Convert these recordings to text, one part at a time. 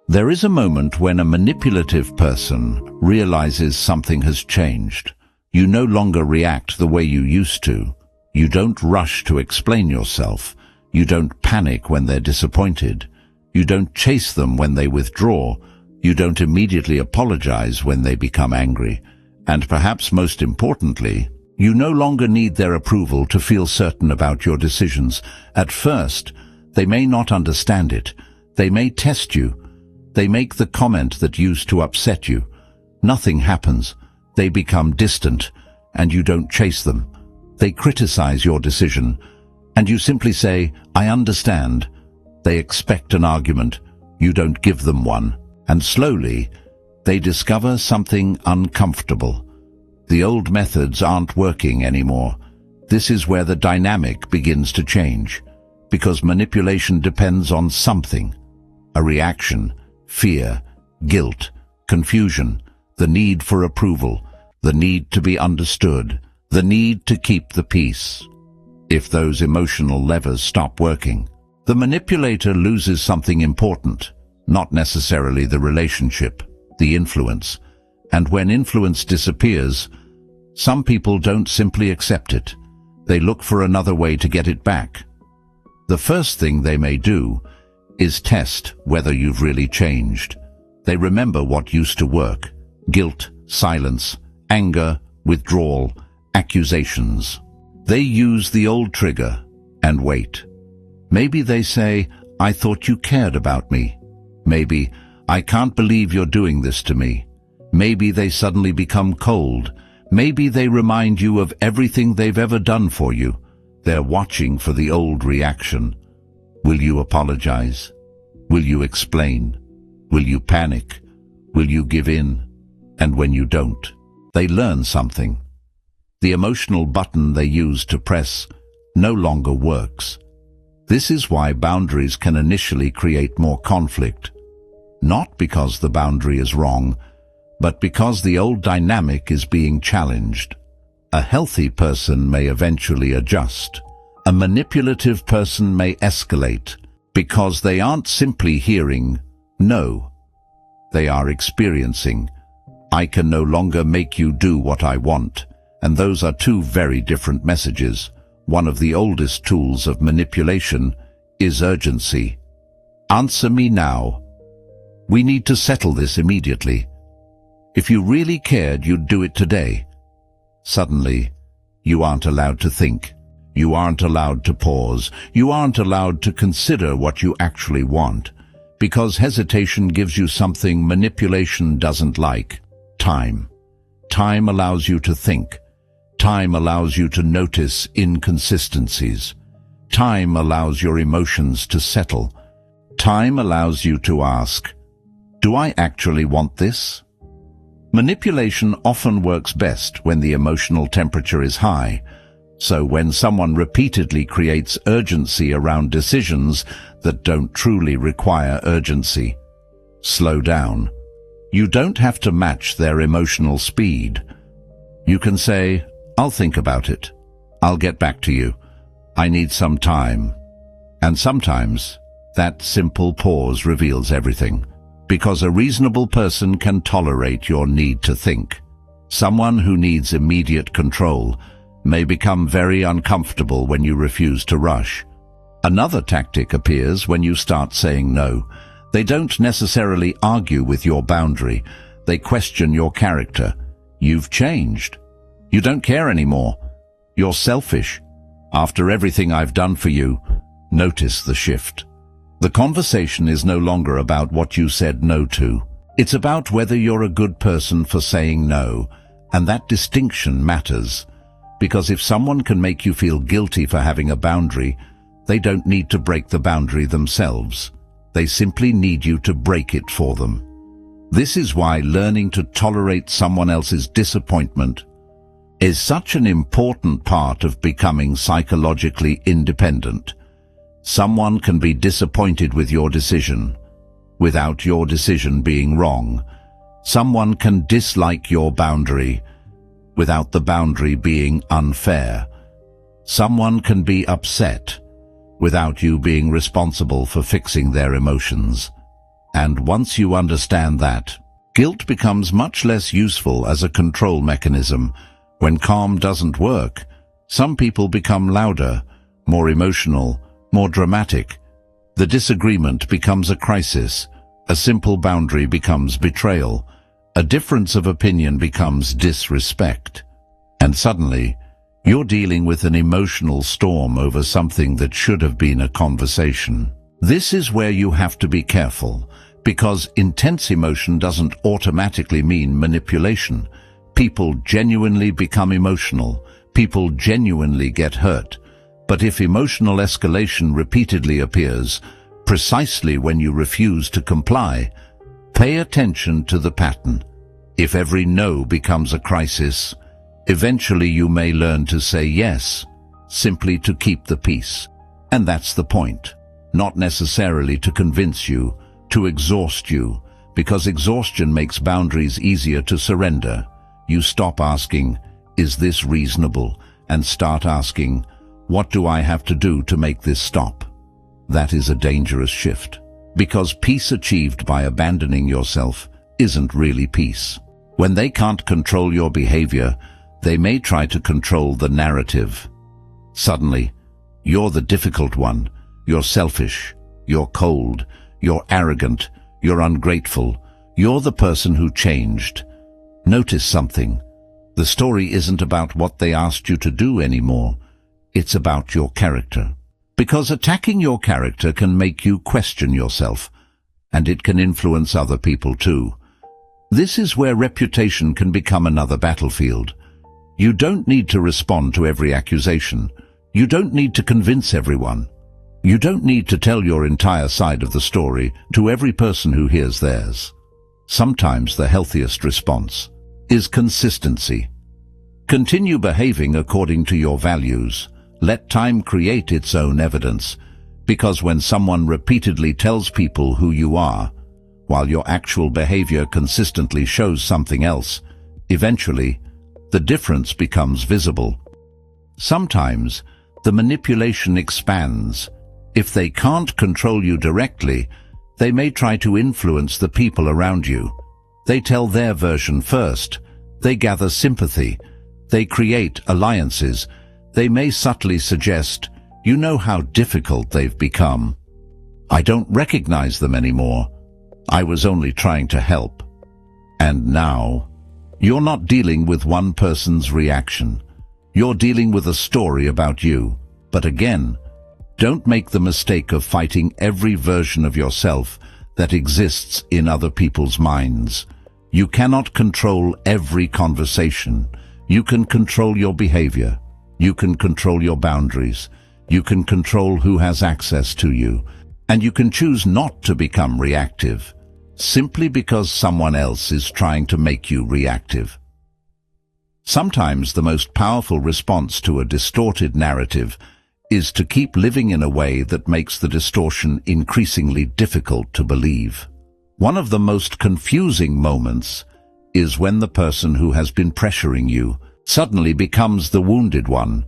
There is a moment when a manipulative person realizes something has changed. You no longer react the way you used to. You don't rush to explain yourself. You don't panic when they're disappointed. You don't chase them when they withdraw. You don't immediately apologize when they become angry. And perhaps most importantly, you no longer need their approval to feel certain about your decisions. At first, they may not understand it. They may test you. They make the comment that used to upset you. Nothing happens. They become distant, and you don't chase them. They criticize your decision, and you simply say, "I understand." They expect an argument. You don't give them one. And slowly, they discover something uncomfortable. The old methods aren't working anymore. This is where the dynamic begins to change, because manipulation depends on something. A reaction, fear, guilt, confusion, the need for approval, the need to be understood, the need to keep the peace. If those emotional levers stop working, the manipulator loses something important, not necessarily the relationship, the influence. And when influence disappears, some people don't simply accept it. They look for another way to get it back. The first thing they may do is test whether you've really changed. They remember what used to work: guilt, silence, anger, withdrawal, accusations. They use the old trigger and wait. Maybe they say, "I thought you cared about me." Maybe, "I can't believe you're doing this to me." Maybe they suddenly become cold. Maybe they remind you of everything they've ever done for you. They're watching for the old reaction. Will you apologize? Will you explain? Will you panic? Will you give in? And when you don't, they learn something. The emotional button they used to press no longer works. This is why boundaries can initially create more conflict. Not because the boundary is wrong, but because the old dynamic is being challenged. A healthy person may eventually adjust. A manipulative person may escalate because they aren't simply hearing no. They are experiencing, "I can no longer make you do what I want." And those are two very different messages. One of the oldest tools of manipulation is urgency. Answer me now. We need to settle this immediately. If you really cared, you'd do it today. Suddenly, you aren't allowed to think. You aren't allowed to pause. You aren't allowed to consider what you actually want. Because hesitation gives you something manipulation doesn't like: time. Time allows you to think. Time allows you to notice inconsistencies. Time allows your emotions to settle. Time allows you to ask, "Do I actually want this?" Manipulation often works best when the emotional temperature is high. So when someone repeatedly creates urgency around decisions that don't truly require urgency, slow down. You don't have to match their emotional speed. You can say, "I'll think about it. I'll get back to you. I need some time." And sometimes that simple pause reveals everything, because a reasonable person can tolerate your need to think. Someone who needs immediate control may become very uncomfortable when you refuse to rush. Another tactic appears when you start saying no. They don't necessarily argue with your boundary. They question your character. You've changed. You don't care anymore. You're selfish. After everything I've done for you, notice the shift. The conversation is no longer about what you said no to. It's about whether you're a good person for saying no, and that distinction matters. Because if someone can make you feel guilty for having a boundary, they don't need to break the boundary themselves. They simply need you to break it for them. This is why learning to tolerate someone else's disappointment is such an important part of becoming psychologically independent. Someone can be disappointed with your decision without your decision being wrong. Someone can dislike your boundary without the boundary being unfair. Someone can be upset without you being responsible for fixing their emotions. And once you understand that, guilt becomes much less useful as a control mechanism. When calm doesn't work, some people become louder, more emotional, more dramatic. The disagreement becomes a crisis. A simple boundary becomes betrayal. A difference of opinion becomes disrespect. And suddenly, you're dealing with an emotional storm over something that should have been a conversation. This is where you have to be careful, because intense emotion doesn't automatically mean manipulation. People genuinely become emotional. People genuinely get hurt. But if emotional escalation repeatedly appears, precisely when you refuse to comply, pay attention to the pattern. If every no becomes a crisis, eventually you may learn to say yes, simply to keep the peace. And that's the point. Not necessarily to convince you, to exhaust you, because exhaustion makes boundaries easier to surrender. You stop asking, "Is this reasonable?" and start asking, "What do I have to do to make this stop?" That is a dangerous shift, because peace achieved by abandoning yourself isn't really peace. When they can't control your behavior, they may try to control the narrative. Suddenly, you're the difficult one. You're selfish. You're cold. You're arrogant. You're ungrateful. You're the person who changed. Notice something. The story isn't about what they asked you to do anymore. It's about your character. Because attacking your character can make you question yourself, and it can influence other people too. This is where reputation can become another battlefield. You don't need to respond to every accusation. You don't need to convince everyone. You don't need to tell your entire side of the story to every person who hears theirs. Sometimes the healthiest response is consistency. Continue behaving according to your values. Let time create its own evidence, because when someone repeatedly tells people who you are, while your actual behavior consistently shows something else, eventually, the difference becomes visible. Sometimes, the manipulation expands. If they can't control you directly, they may try to influence the people around you. They tell their version first. They gather sympathy. They create alliances. They may subtly suggest, "You know how difficult they've become. I don't recognize them anymore. I was only trying to help." And now, you're not dealing with one person's reaction. You're dealing with a story about you. But again, don't make the mistake of fighting every version of yourself that exists in other people's minds. You cannot control every conversation. You can control your behavior. You can control your boundaries. You can control who has access to you. And you can choose not to become reactive, simply because someone else is trying to make you reactive. Sometimes the most powerful response to a distorted narrative is to keep living in a way that makes the distortion increasingly difficult to believe. One of the most confusing moments is when the person who has been pressuring you suddenly becomes the wounded one.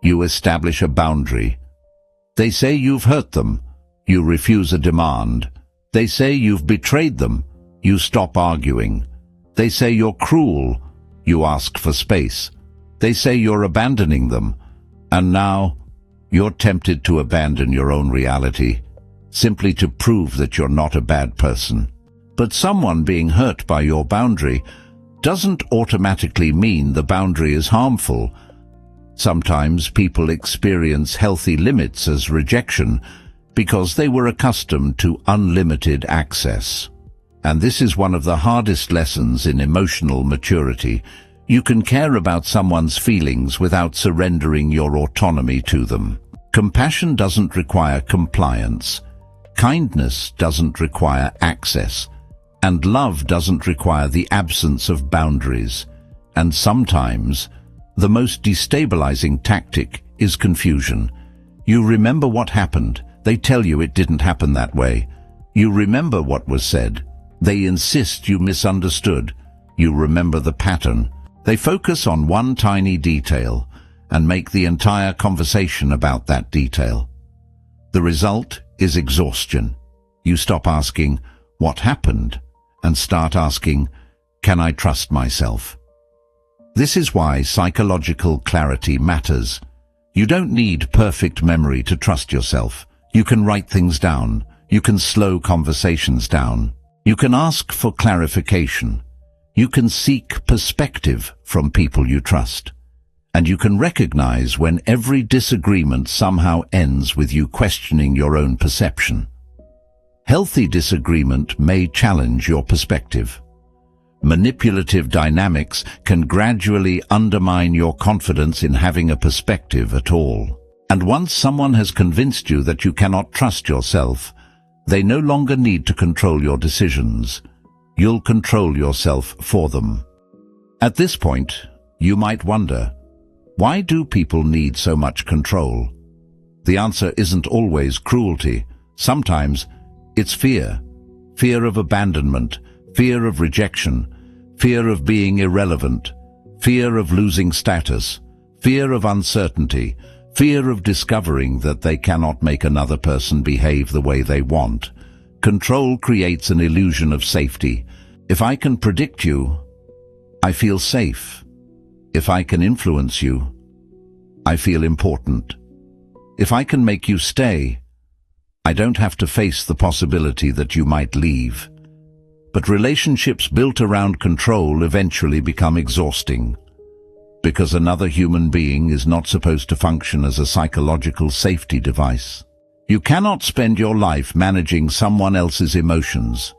You establish a boundary. They say you've hurt them. You refuse a demand. They say you've betrayed them. You stop arguing. They say you're cruel. You ask for space. They say you're abandoning them. And now, you're tempted to abandon your own reality, simply to prove that you're not a bad person. But someone being hurt by your boundary doesn't automatically mean the boundary is harmful. Sometimes people experience healthy limits as rejection because they were accustomed to unlimited access. And this is one of the hardest lessons in emotional maturity. You can care about someone's feelings without surrendering your autonomy to them. Compassion doesn't require compliance. Kindness doesn't require access. And love doesn't require the absence of boundaries. And sometimes, the most destabilizing tactic is confusion. You remember what happened. They tell you it didn't happen that way. You remember what was said. They insist you misunderstood. You remember the pattern. They focus on one tiny detail and make the entire conversation about that detail. The result is exhaustion. You stop asking, what happened, and start asking, can I trust myself? This is why psychological clarity matters. You don't need perfect memory to trust yourself. You can write things down. You can slow conversations down. You can ask for clarification. You can seek perspective from people you trust. And you can recognize when every disagreement somehow ends with you questioning your own perception. Healthy disagreement may challenge your perspective. Manipulative dynamics can gradually undermine your confidence in having a perspective at all. And once someone has convinced you that you cannot trust yourself, they no longer need to control your decisions. You'll control yourself for them. At this point, you might wonder, why do people need so much control? The answer isn't always cruelty. Sometimes it's fear. Fear of abandonment, fear of rejection, fear of being irrelevant, fear of losing status, fear of uncertainty, fear of discovering that they cannot make another person behave the way they want. Control creates an illusion of safety. If I can predict you, I feel safe. If I can influence you, I feel important. If I can make you stay, I don't have to face the possibility that you might leave. But relationships built around control eventually become exhausting, because another human being is not supposed to function as a psychological safety device. You cannot spend your life managing someone else's emotions,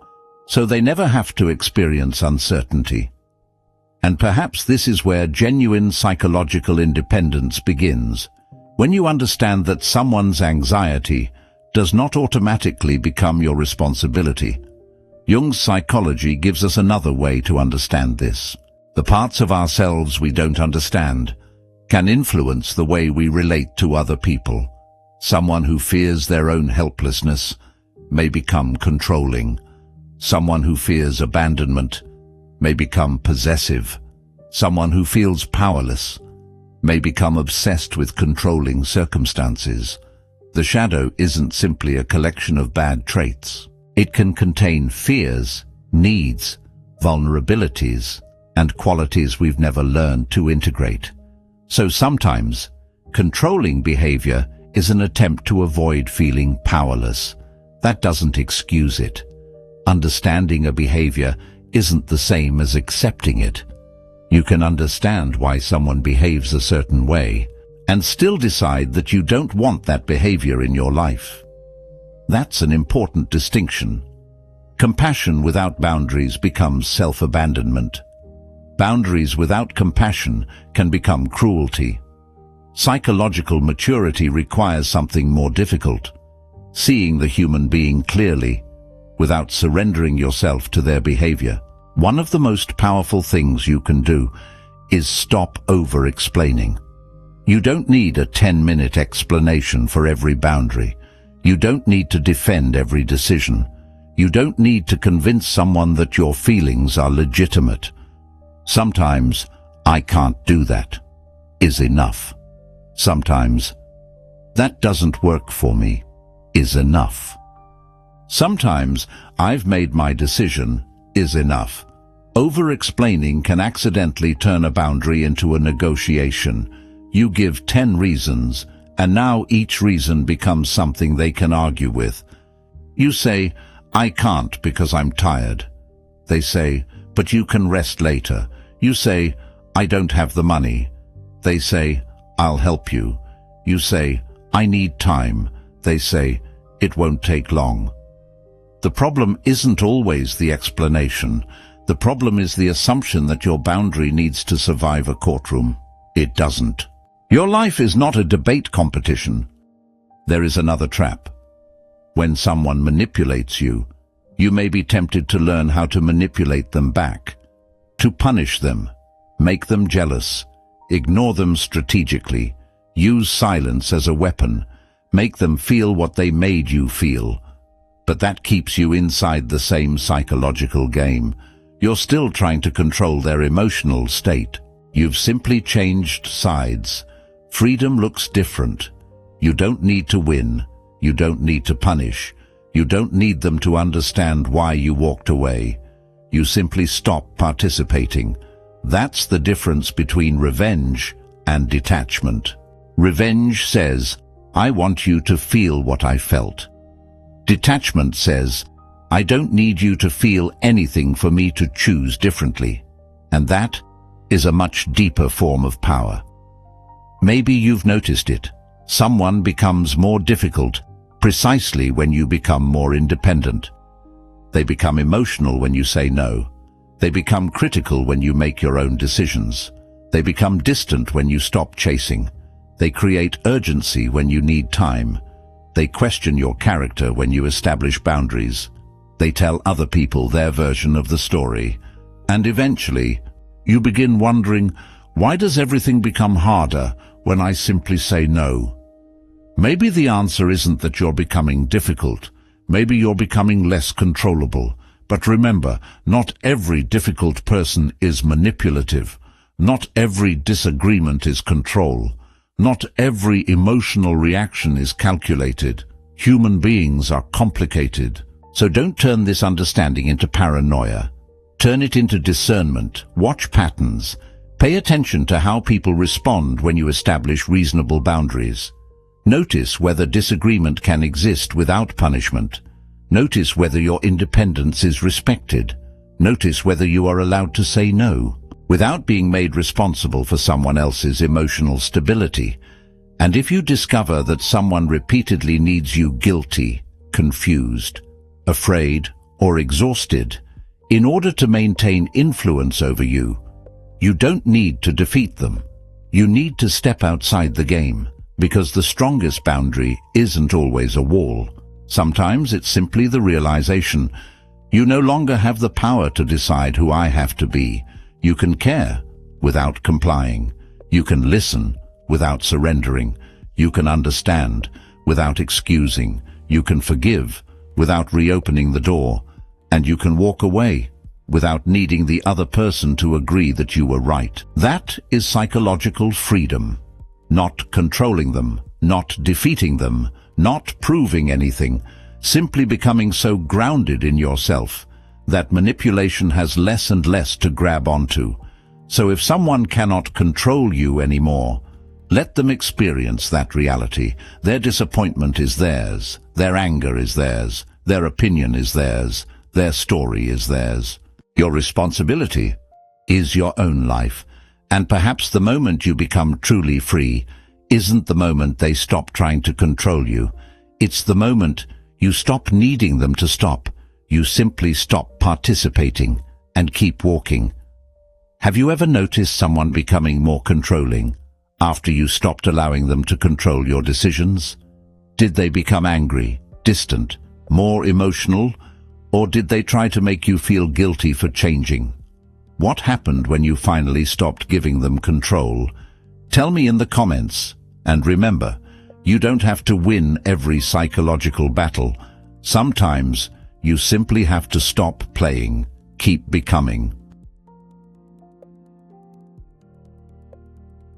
so they never have to experience uncertainty. And perhaps this is where genuine psychological independence begins, when you understand that someone's anxiety does not automatically become your responsibility. Jung's psychology gives us another way to understand this. The parts of ourselves we don't understand can influence the way we relate to other people. Someone who fears their own helplessness may become controlling. Someone who fears abandonment may become possessive. Someone who feels powerless may become obsessed with controlling circumstances. The shadow isn't simply a collection of bad traits. It can contain fears, needs, vulnerabilities, and qualities we've never learned to integrate. So sometimes, controlling behavior is an attempt to avoid feeling powerless. That doesn't excuse it. Understanding a behavior isn't the same as accepting it. You can understand why someone behaves a certain way, and still decide that you don't want that behavior in your life. That's an important distinction. Compassion without boundaries becomes self-abandonment. Boundaries without compassion can become cruelty. Psychological maturity requires something more difficult: seeing the human being clearly, without surrendering yourself to their behavior. One of the most powerful things you can do is stop over-explaining. You don't need a 10-minute explanation for every boundary. You don't need to defend every decision. You don't need to convince someone that your feelings are legitimate. Sometimes, "I can't do that," is enough. Sometimes, "That doesn't work for me," is enough. Sometimes, "I've made my decision," is enough. Over-explaining can accidentally turn a boundary into a negotiation. You give 10 reasons, and now each reason becomes something they can argue with. You say, "I can't because I'm tired." They say, "But you can rest later." You say, "I don't have the money." They say, "I'll help you." You say, "I need time." They say, "It won't take long." The problem isn't always the explanation. The problem is the assumption that your boundary needs to survive a courtroom. It doesn't. Your life is not a debate competition. There is another trap. When someone manipulates you, you may be tempted to learn how to manipulate them back, to punish them, make them jealous, ignore them strategically, use silence as a weapon, make them feel what they made you feel. But that keeps you inside the same psychological game. You're still trying to control their emotional state. You've simply changed sides. Freedom looks different. You don't need to win. You don't need to punish. You don't need them to understand why you walked away. You simply stop participating. That's the difference between revenge and detachment. Revenge says, I want you to feel what I felt. Detachment says, I don't need you to feel anything for me to choose differently. And that is a much deeper form of power. Maybe you've noticed it. Someone becomes more difficult precisely when you become more independent. They become emotional when you say no. They become critical when you make your own decisions. They become distant when you stop chasing. They create urgency when you need time. They question your character when you establish boundaries. They tell other people their version of the story. And eventually, you begin wondering, why does everything become harder when I simply say no? Maybe the answer isn't that you're becoming difficult. Maybe you're becoming less controllable. But remember, not every difficult person is manipulative. Not every disagreement is control. Not every emotional reaction is calculated. Human beings are complicated. So don't turn this understanding into paranoia. Turn it into discernment. Watch patterns. Pay attention to how people respond when you establish reasonable boundaries. Notice whether disagreement can exist without punishment. Notice whether your independence is respected. Notice whether you are allowed to say no, without being made responsible for someone else's emotional stability. And if you discover that someone repeatedly needs you guilty, confused, afraid, or exhausted, in order to maintain influence over you, you don't need to defeat them. You need to step outside the game, because the strongest boundary isn't always a wall. Sometimes it's simply the realization, you no longer have the power to decide who I have to be. You can care without complying. You can listen without surrendering. You can understand without excusing. You can forgive without reopening the door. And you can walk away without needing the other person to agree that you were right. That is psychological freedom. Not controlling them, not defeating them, not proving anything, simply becoming so grounded in yourself that manipulation has less and less to grab onto. So if someone cannot control you anymore, let them experience that reality. Their disappointment is theirs, their anger is theirs, their opinion is theirs, their story is theirs. Your responsibility is your own life. And perhaps the moment you become truly free isn't the moment they stop trying to control you. It's the moment you stop needing them to stop. You simply stop participating and keep walking. Have you ever noticed someone becoming more controlling after you stopped allowing them to control your decisions? Did they become angry, distant, more emotional, or did they try to make you feel guilty for changing? What happened when you finally stopped giving them control? Tell me in the comments. And remember, you don't have to win every psychological battle. Sometimes you simply have to stop playing, keep becoming.